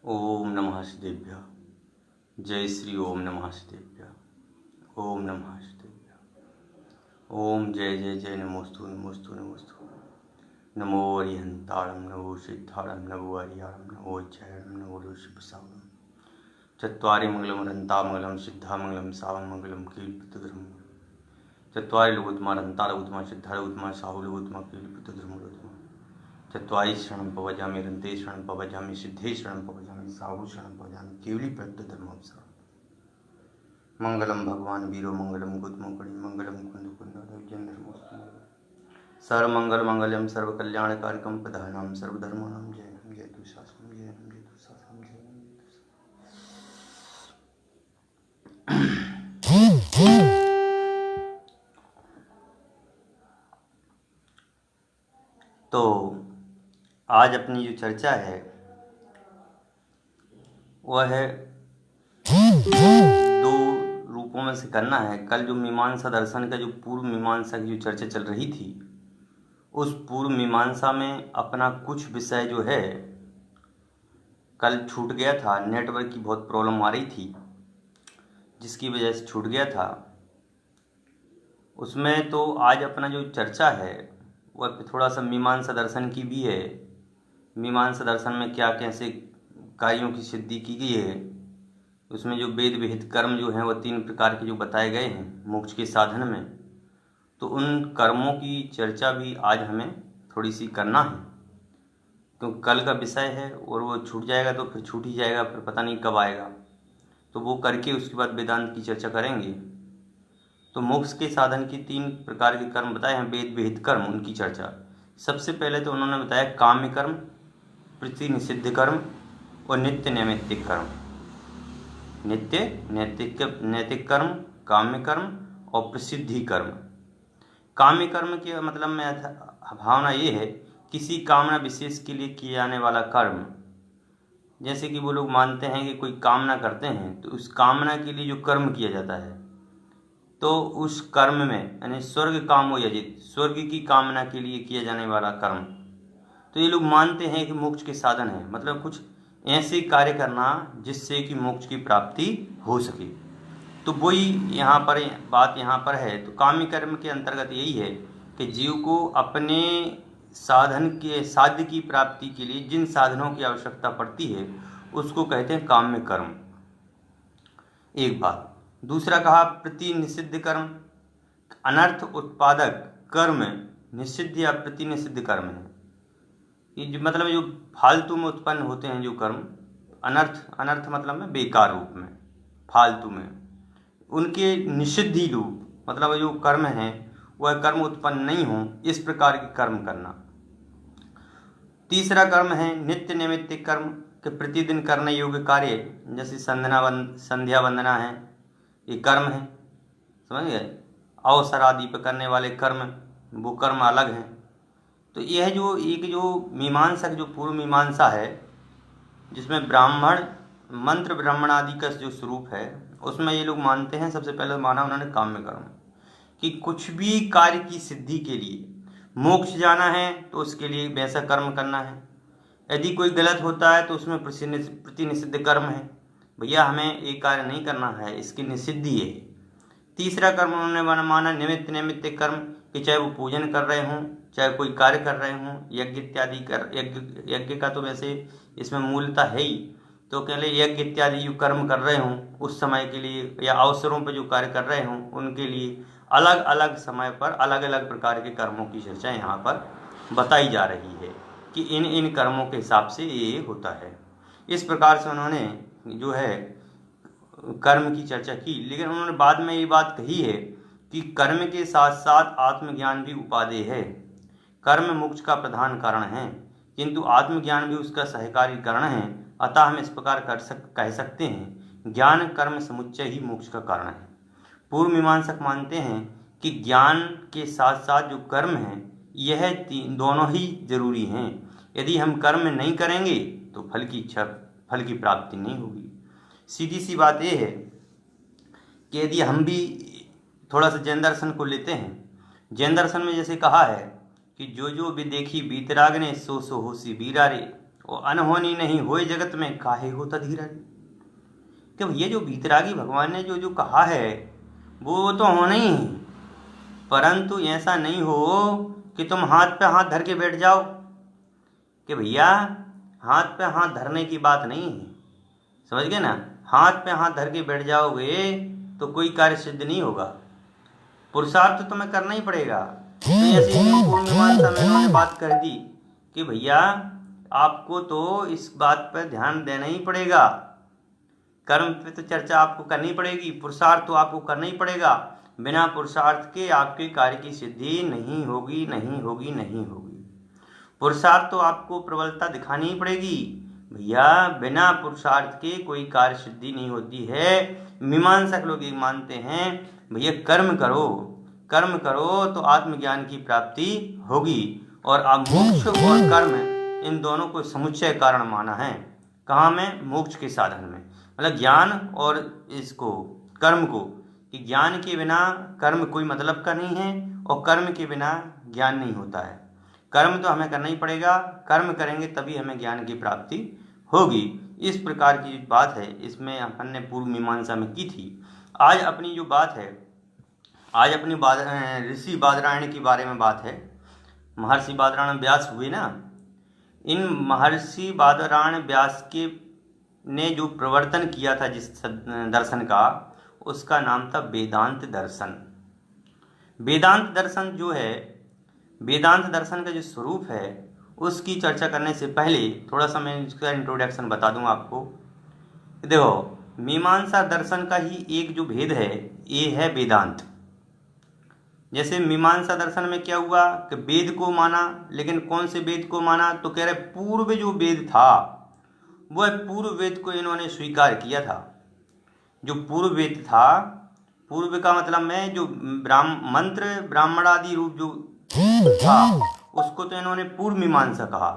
ओम नमः शिवेभ्यः। जय श्री ओम नमः शिवेभ्यः। ओम नमः शिवेभ्यः। ओम जय जय जय नमोस्तु नमोस्तु नमोस्तु। नमो अरिहंताणं नमो सिद्धाणं नमो हरिहरं नमो जयं नमो शिवसावनं। चत्वारि मंगलमरन्तामंगलं सिद्धामंगलं सावनमंगलं कीलपुत्रधर्मं। चत्वारि लोकोत्तमा रन्तालोकोत्तमा सिद्धालोकोत्तमा साहुलोकोत्तमा कीलपुत्रधर्मं। चत्वारि शरणं पवजामि रन्ते शरणं पवजामि सिद्धे शरणं पवजामि साहु शरणं पवजामि केवली प्रत्यधर्मं शरणं। मंगलम भगवान वीरो मंगलम गुदमोकणि मंगलम कुंद कुंद सर्वमंगल मंगलम सर्व कल्याणकारकम प्रधानम सर्वधर्माणां जय जय तु शास्त्रम जय जय तु शास्त्रम जय। तो आज अपनी जो चर्चा है वह है दो रूपों में से करना है। कल जो मीमांसा दर्शन का जो पूर्व मीमांसा की जो चर्चा चल रही थी, उस पूर्व मीमांसा में अपना कुछ विषय जो है कल छूट गया था। नेटवर्क की बहुत प्रॉब्लम आ रही थी जिसकी वजह से छूट गया था उसमें। तो आज अपना जो चर्चा है वह थोड़ा सा मीमांसा दर्शन की भी है। मीमांसा दर्शन में क्या कैसे कार्यों की सिद्धि की गई है, उसमें जो वेद विहित कर्म जो हैं वह 3 प्रकार के जो बताए गए हैं मोक्ष के साधन में, तो उन कर्मों की चर्चा भी आज हमें थोड़ी सी करना है। तो कल का विषय है और वो छूट जाएगा तो फिर छूट ही जाएगा, फिर पता नहीं कब आएगा। तो वो करके उसके बाद वेदांत की चर्चा करेंगे। तो मोक्ष के साधन की 3 प्रकार के कर्म बताए हैं वेद विहित कर्म, उनकी चर्चा। सबसे पहले तो उन्होंने बताया काम्य कर्म, प्रति निषिद्ध कर्म और नित्य नैमित्तिक कर्म। नित्य नैतिक कर्म, काम्य कर्म और प्रसिद्धि कर्म। काम्य कर्म के मतलब में भावना ये है किसी कामना विशेष के लिए किए जाने वाला कर्म। जैसे कि वो लोग मानते हैं कि कोई कामना करते हैं तो उस कामना के लिए जो कर्म किया जाता है, तो उस कर्म में यानी स्वर्ग कामो यजित, स्वर्ग की कामना के लिए किया जाने वाला कर्म, तो ये लोग मानते हैं कि मोक्ष के साधन है। मतलब कुछ ऐसे कार्य करना जिससे कि मोक्ष की प्राप्ति हो सके। तो वही यहाँ पर बात यहाँ पर है। तो काम्य कर्म के अंतर्गत यही है कि जीव को अपने साधन के साध्य की प्राप्ति के लिए जिन साधनों की आवश्यकता पड़ती है उसको कहते हैं काम्य कर्म। एक बात। दूसरा कहा प्रति निषिद्ध कर्म, अनर्थ उत्पादक कर्म निषिद्ध या प्रति निषिद्ध कर्म है। ये जो मतलब जो फालतू में उत्पन्न होते हैं जो कर्म, अनर्थ मतलब में बेकार रूप में, फालतू में, उनके निषिद्धि रूप मतलब जो कर्म हैं वह कर्म उत्पन्न नहीं हो, इस प्रकार के कर्म करना। तीसरा कर्म है नित्य नैमित्तिक कर्म के प्रतिदिन करने योग्य कार्य, जैसे संध्या वंदना है, ये कर्म है, समझ गए। अवसर आदि पर करने वाले कर्म, वो कर्म अलग हैं। तो यह जो एक जो मीमांसक जो पूर्व मीमांसा है जिसमें ब्राह्मण मंत्र ब्राह्मण आदि का जो स्वरूप है, उसमें ये लोग मानते हैं, सबसे पहले माना उन्होंने काम्य कर्म, कि कुछ भी कार्य की सिद्धि के लिए मोक्ष जाना है तो उसके लिए वैसा कर्म करना है। यदि कोई गलत होता है तो उसमें प्रति निषिद्ध कर्म है, भैया हमें ये कार्य नहीं करना है, इसकी निषिद्धि है। तीसरा कर्म उन्होंने माना निमित्त नैमित्तिक कर्म, कि चाहे वो पूजन कर रहे हों, चाहे कोई कार्य कर रहे हों, यज्ञ इत्यादि कर, यज्ञ का तो वैसे इसमें मूलता है ही, तो कह ले यज्ञ इत्यादि जो कर्म कर रहे हों उस समय के लिए, या अवसरों पर जो कार्य कर रहे हों उनके लिए अलग अलग समय पर अलग अलग प्रकार के कर्मों की चर्चा यहाँ पर बताई जा रही है कि इन इन कर्मों के हिसाब से ये होता है। इस प्रकार से उन्होंने जो है कर्म की चर्चा की। लेकिन उन्होंने बाद में ये बात कही है कि कर्म के साथ साथ आत्मज्ञान भी उपादेय है। कर्म मोक्ष का प्रधान कारण है किंतु आत्मज्ञान भी उसका सहकारी कारण है। अतः हम इस प्रकार कह सकते हैं ज्ञान कर्म समुच्चय ही मोक्ष का कारण है। पूर्व मीमांसक मानते हैं कि ज्ञान के साथ साथ जो कर्म है यह दोनों ही जरूरी हैं। यदि हम कर्म नहीं करेंगे तो फल की प्राप्ति नहीं होगी। सीधी सी बात यह है कि यदि हम भी थोड़ा सा जैन दर्शन को लेते हैं, जैन दर्शन में जैसे कहा है कि जो जो भी देखी बीतराग ने सो सो होसी बीरा रे, और अनहोनी नहीं होए जगत में काहे होता धीरज। कि भैया जो वीतरागी भगवान ने जो जो कहा है वो तो होना ही है, परंतु ऐसा नहीं हो कि तुम हाथ पे हाथ धर के बैठ जाओ। कि भैया हाथ पे हाथ धरने की बात नहीं है, समझ गए ना। हाथ पे हाथ धर के बैठ जाओगे तो कोई कार्य सिद्ध नहीं होगा, पुरुषार्थ तो तुम्हें करना ही पड़ेगा। तो ऐसे ही पूर्व मीमांसा में उन्होंने बात कर दी कि भैया आपको तो इस बात पर ध्यान देना ही पड़ेगा, कर्म पे तो चर्चा आपको करनी पड़ेगी, पुरुषार्थ तो आपको करना ही पड़ेगा। बिना पुरुषार्थ के आपके कार्य की सिद्धि नहीं होगी, नहीं होगी, नहीं होगी। पुरुषार्थ तो आपको प्रबलता दिखानी ही पड़ेगी भैया, बिना पुरुषार्थ के कोई कार्य सिद्धि नहीं होती है। मीमांसक लोग ये मानते हैं भैया कर्म करो, कर्म करो तो आत्मज्ञान की प्राप्ति होगी। और अब मोक्ष और कर्म इन दोनों को समुच्चय कारण माना है। कहाँ में? मोक्ष के साधन में, मतलब ज्ञान और इसको कर्म को, कि ज्ञान के बिना कर्म कोई मतलब का नहीं है और कर्म के बिना ज्ञान नहीं होता है। कर्म तो हमें करना ही पड़ेगा, कर्म करेंगे तभी हमें ज्ञान की प्राप्ति होगी। इस प्रकार की बात है, इसमें अपन ने पूर्व मीमांसा में की थी। आज अपनी जो बात है, आज अपनी ऋषि बादरायण के बारे में बात है। महर्षि बादरायण व्यास हुए ना, इन महर्षि बादरायण व्यास के ने जो प्रवर्तन किया था जिस दर्शन का, उसका नाम था वेदांत दर्शन। वेदांत दर्शन जो है, वेदांत दर्शन का जो स्वरूप है उसकी चर्चा करने से पहले थोड़ा सा मैं इसका इंट्रोडक्शन बता दूं आपको। देखो, मीमांसा दर्शन का ही एक जो भेद है ये है वेदांत। जैसे मीमांसा दर्शन में क्या हुआ कि वेद को माना, लेकिन कौन से वेद को माना? तो कह रहे पूर्व जो वेद था वह पूर्व वेद को इन्होंने स्वीकार किया था। जो पूर्व वेद था, पूर्व का मतलब में जो मंत्र ब्राह्मण आदि रूप जो था उसको तो इन्होंने पूर्व मीमांसा कहा।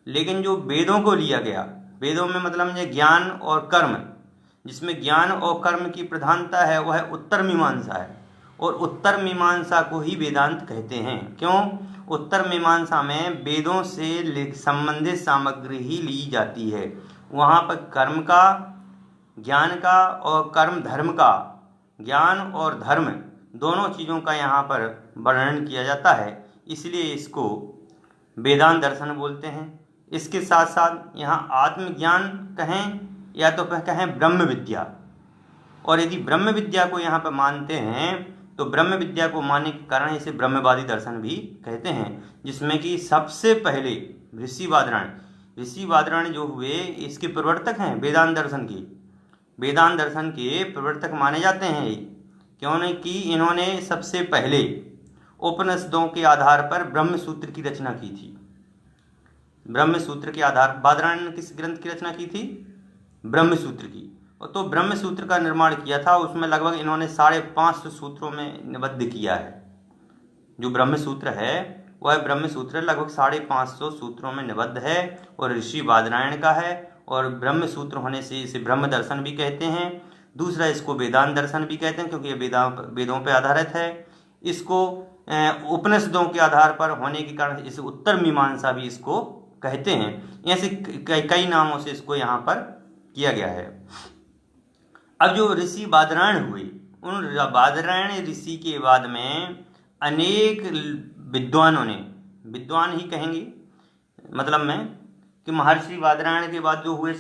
लेकिन जो वेदों को लिया गया, वेदों में मतलब ये ज्ञान और कर्म, जिसमें ज्ञान और कर्म की प्रधानता है वह उत्तर मीमांसा है। और उत्तर मीमांसा को ही वेदांत कहते हैं। क्यों? उत्तर मीमांसा में वेदों से संबंधित सामग्री ही ली जाती है। वहाँ पर कर्म का, ज्ञान का और कर्म धर्म का, ज्ञान और धर्म दोनों चीज़ों का यहाँ पर वर्णन किया जाता है, इसलिए इसको वेदांत दर्शन बोलते हैं। इसके साथ साथ यहाँ आत्मज्ञान कहें या तो कहें ब्रह्म विद्या, और यदि ब्रह्म विद्या को यहाँ पर मानते हैं तो ब्रह्म विद्या को मानने के कारण इसे ब्रह्मवादी दर्शन भी कहते हैं। जिसमें कि सबसे पहले ऋषि बादरायण जो हुए इसके प्रवर्तक हैं वेदांत दर्शन के। वेदांत दर्शन के प्रवर्तक माने जाते हैं। क्यों? नहीं कि इन्होंने सबसे पहले उपनिषदों के आधार पर ब्रह्म सूत्र की रचना की थी। ब्रह्म सूत्र के आधार, बादरायण ने किस ग्रंथ की रचना की थी? ब्रह्म सूत्र की। तो ब्रह्म सूत्र का निर्माण किया था, उसमें लगभग इन्होंने 550 सूत्रों में निबद्ध किया है। जो ब्रह्म सूत्र है वह ब्रह्म सूत्र लगभग 550 सूत्रों में निबद्ध है और ऋषि बादरायण का है। और ब्रह्म सूत्र होने से इसे ब्रह्म दर्शन भी कहते हैं। दूसरा, इसको वेदांत दर्शन भी कहते हैं क्योंकि ये वेदों पर आधारित है। इसको उपनिषदों के आधार पर होने के कारण इसे उत्तर मीमांसा भी इसको कहते हैं। ऐसे कई नामों से इसको यहाँ पर किया गया है। अब जो ऋषि बादरायण हुए, उन बादरायण ऋषि के बाद में अनेक विद्वानों ने, विद्वान ही कहेंगे मतलब में, कि महर्षि बादरायण के बाद जो हुए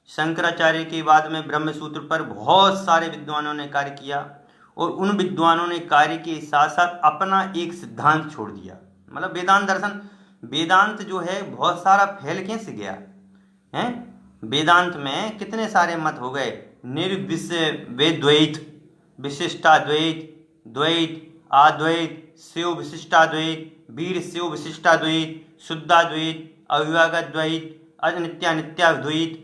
शंकराचार्य के बाद में ब्रह्मसूत्र पर बहुत सारे विद्वानों ने कार्य किया। और उन विद्वानों ने कार्य के साथ साथ अपना एक सिद्धांत छोड़ दिया। मतलब वेदांत दर्शन, वेदांत जो है बहुत सारा फैल कैसे गया है। वेदांत में कितने सारे मत हो गए, निर्विशेषद्वैत, विशिष्टाद्वैत, द्वैत, अद्वैत, शिव विशिष्टाद्वैत, वीर शिव विशिष्टाद्वैत, शुद्धाद्वैत, अविभागाद्वैत, अनित्यानित्याद्वैत,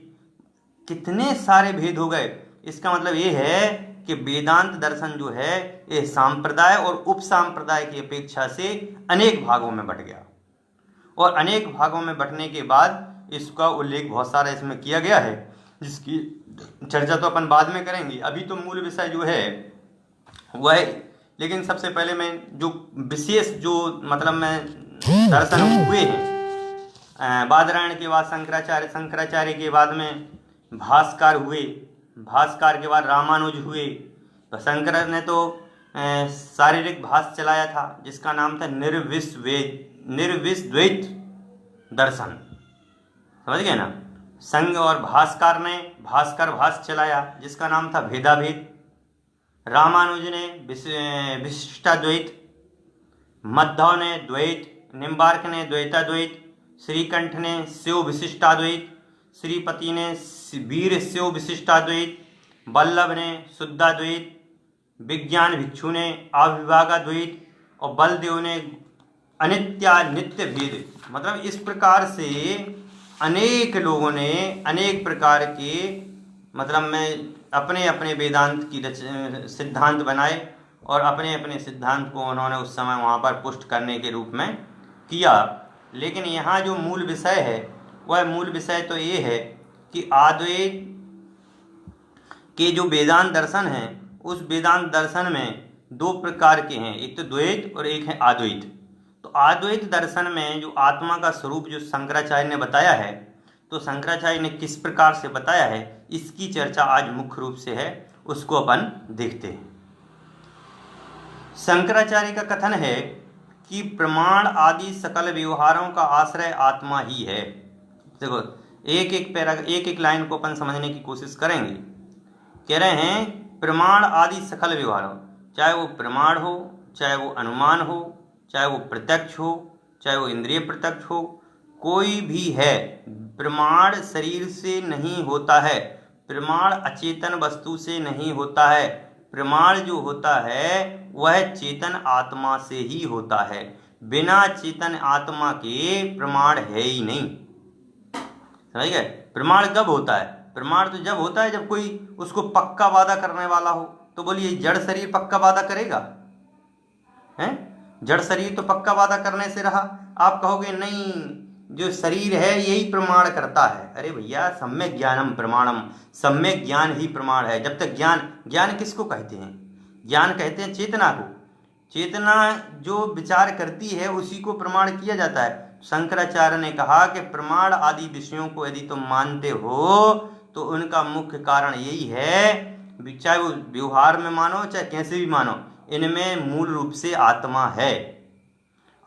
कितने सारे भेद हो गए। इसका मतलब ये है कि वेदांत दर्शन जो है ये सांप्रदाय और उप सांप्रदाय की अपेक्षा से अनेक भागों में बट गया। और अनेक भागों में बटने के बाद इसका उल्लेख बहुत सारा इसमें किया गया है, जिसकी चर्चा तो अपन बाद में करेंगे। अभी तो मूल विषय जो है वह, लेकिन सबसे पहले मैं जो विशेष जो मतलब मैं दर्शन हुए हैं, बादरायण के बाद शंकराचार्य के बाद में भास्कर हुए, भास्कर के बाद रामानुज हुए। तो शंकर ने तो शारीरिक भाष्य चलाया था जिसका नाम था निर्विषद्वैत दर्शन, समझ गए ना। संघ और भास्कर ने भास्कर भाष्य चलाया जिसका नाम था भेदाभेद। रामानुज ने विशिष्टाद्वैत, मध्व ने द्वैत, निम्बार्क ने द्वैताद्वैत, श्रीकंठ ने शिव विशिष्टाद्वैत, श्रीपति ने वीर शिव विशिष्टाद्वैत, वल्लभ ने शुद्धाद्वैत, विज्ञान भिक्षु ने अविभागाद्वैत और बलदेव ने अनित्यानित्य भेद। मतलब इस प्रकार से अनेक लोगों ने अनेक प्रकार के मतलब में अपने अपने वेदांत की सिद्धांत बनाए और अपने अपने सिद्धांत को उन्होंने उस समय वहाँ पर पुष्ट करने के रूप में किया। लेकिन यहाँ जो मूल विषय है वह मूल विषय तो ये है कि अद्वैत के जो वेदांत दर्शन हैं उस वेदांत दर्शन में दो प्रकार के हैं, एक तो द्वैत और एक है अद्वैत। तो अद्वैत दर्शन में जो आत्मा का स्वरूप जो शंकराचार्य ने बताया है, तो शंकराचार्य ने किस प्रकार से बताया है इसकी चर्चा आज मुख्य रूप से है, उसको अपन देखते हैं। शंकराचार्य का कथन है कि प्रमाण आदि सकल व्यवहारों का आश्रय आत्मा ही है। देखो एक एक लाइन को अपन समझने की कोशिश करेंगे। कह रहे हैं प्रमाण आदि सकल व्यवहारों, चाहे वो प्रमाण हो, चाहे वो अनुमान हो, चाहे वो प्रत्यक्ष हो, चाहे वो इंद्रिय प्रत्यक्ष हो, कोई भी है, प्रमाण शरीर से नहीं होता है, प्रमाण अचेतन वस्तु से नहीं होता है, प्रमाण जो होता है वह चेतन आत्मा से ही होता है। बिना चेतन आत्मा के प्रमाण है ही नहीं, समझ गए। प्रमाण कब होता है? प्रमाण तो जब होता है जब कोई उसको पक्का वादा करने वाला हो। तो बोलिए जड़ शरीर पक्का वादा करेगा? हैं? जड़ शरीर तो पक्का वादा करने से रहा। आप कहोगे नहीं, जो शरीर है यही प्रमाण करता है। अरे भैया, सम्यक ज्ञानम प्रमाणम, सम्यक ज्ञान ही प्रमाण है। जब तक ज्ञान किसको कहते हैं? ज्ञान कहते हैं चेतना को। चेतना जो विचार करती है उसी को प्रमाण किया जाता है। शंकराचार्य ने कहा कि प्रमाण आदि विषयों को यदि तुम मानते हो तो उनका मुख्य कारण यही है, चाहे वो व्यवहार में मानो चाहे कैसे भी मानो, इनमें मूल रूप से आत्मा है।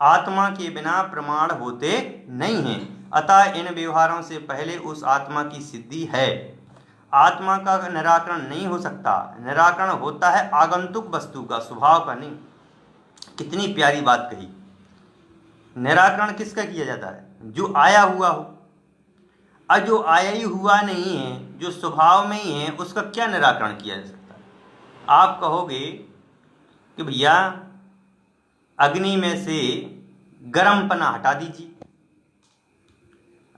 आत्मा के बिना प्रमाण होते नहीं हैं। अतः इन व्यवहारों से पहले उस आत्मा की सिद्धि है। आत्मा का निराकरण नहीं हो सकता। निराकरण होता है आगंतुक वस्तु का, स्वभाव का नहीं। कितनी प्यारी बात कही। निराकरण किसका किया जाता है? जो आया हुआ हो। और जो आया ही हुआ नहीं है, जो स्वभाव में ही है, उसका क्या निराकरण किया जा सकता है? आप कहोगे कि भैया अग्नि में से गर्मपना हटा दीजिए।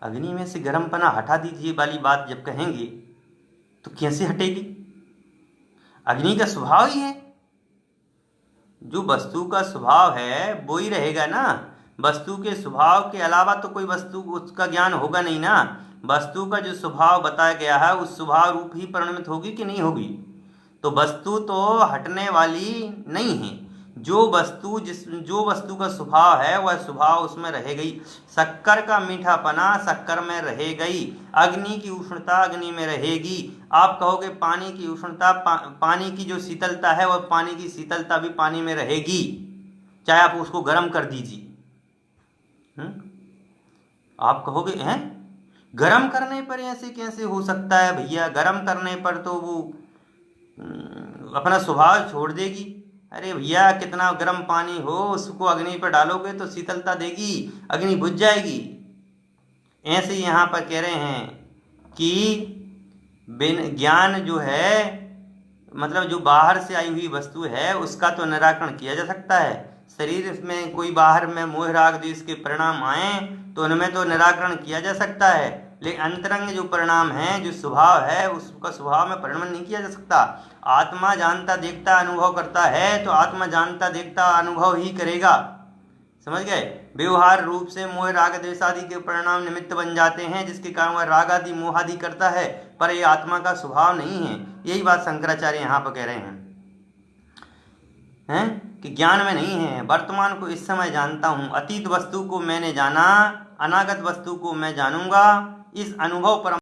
अग्नि में से गर्मपना हटा दीजिए वाली बात जब कहेंगे तो कैसे हटेगी? अग्नि का स्वभाव ही है। जो वस्तु का स्वभाव है वो ही रहेगा ना। वस्तु के स्वभाव के अलावा तो कोई वस्तु उसका ज्ञान होगा नहीं ना। वस्तु का जो स्वभाव बताया गया है उस स्वभाव रूप ही परिणमित होगी कि नहीं होगी? तो वस्तु तो हटने वाली नहीं है। जो वस्तु का स्वभाव है वह स्वभाव उसमें रह गई। शक्कर का मीठापना शक्कर में रह गई। अग्नि की उष्णता अग्नि में रहेगी। आप कहोगे पानी की उष्णता, पानी की जो शीतलता है वह पानी की शीतलता भी पानी में रहेगी, चाहे आप उसको गर्म कर दीजिए। आप कहोगे हैं गर्म करने पर ऐसे कैसे हो सकता है? भैया गर्म करने पर तो वो अपना स्वभाव छोड़ देगी। अरे भैया कितना गर्म पानी हो उसको अग्नि पर डालोगे तो शीतलता देगी, अग्नि बुझ जाएगी। ऐसे यहाँ पर कह रहे हैं कि बिन ज्ञान जो है, मतलब जो बाहर से आई हुई वस्तु है उसका तो निराकरण किया जा सकता है। शरीर में कोई बाहर में मोह राग द्वेष के परिणाम आए तो उनमें तो निराकरण किया जा सकता है, लेकिन अंतरंग जो परिणाम है, जो स्वभाव है, उसका स्वभाव में परिणमन नहीं किया जा सकता। आत्मा जानता देखता अनुभव करता है तो आत्मा जानता देखता अनुभव ही करेगा, समझ गए। व्यवहार रूप से मोह राग द्वेष आदि के परिणाम निमित्त बन जाते हैं जिसके कारण वह राग आदि मोह आदि करता है, पर यह आत्मा का स्वभाव नहीं है। यही बात शंकराचार्य यहाँ पर कह रहे हैं कि ज्ञान में नहीं है। वर्तमान को इस समय जानता हूँ, अतीत वस्तु को मैंने जाना अनागत वस्तु को मैं जानूंगा। इस अनुभव पर